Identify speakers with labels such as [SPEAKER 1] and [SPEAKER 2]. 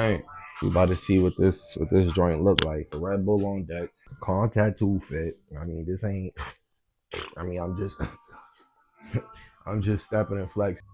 [SPEAKER 1] Alright, we about to see what this joint look like. The Red Bull on deck, calm tattoo fit. I mean, this ain't. I mean, I'm just, I'm just stepping and flexing.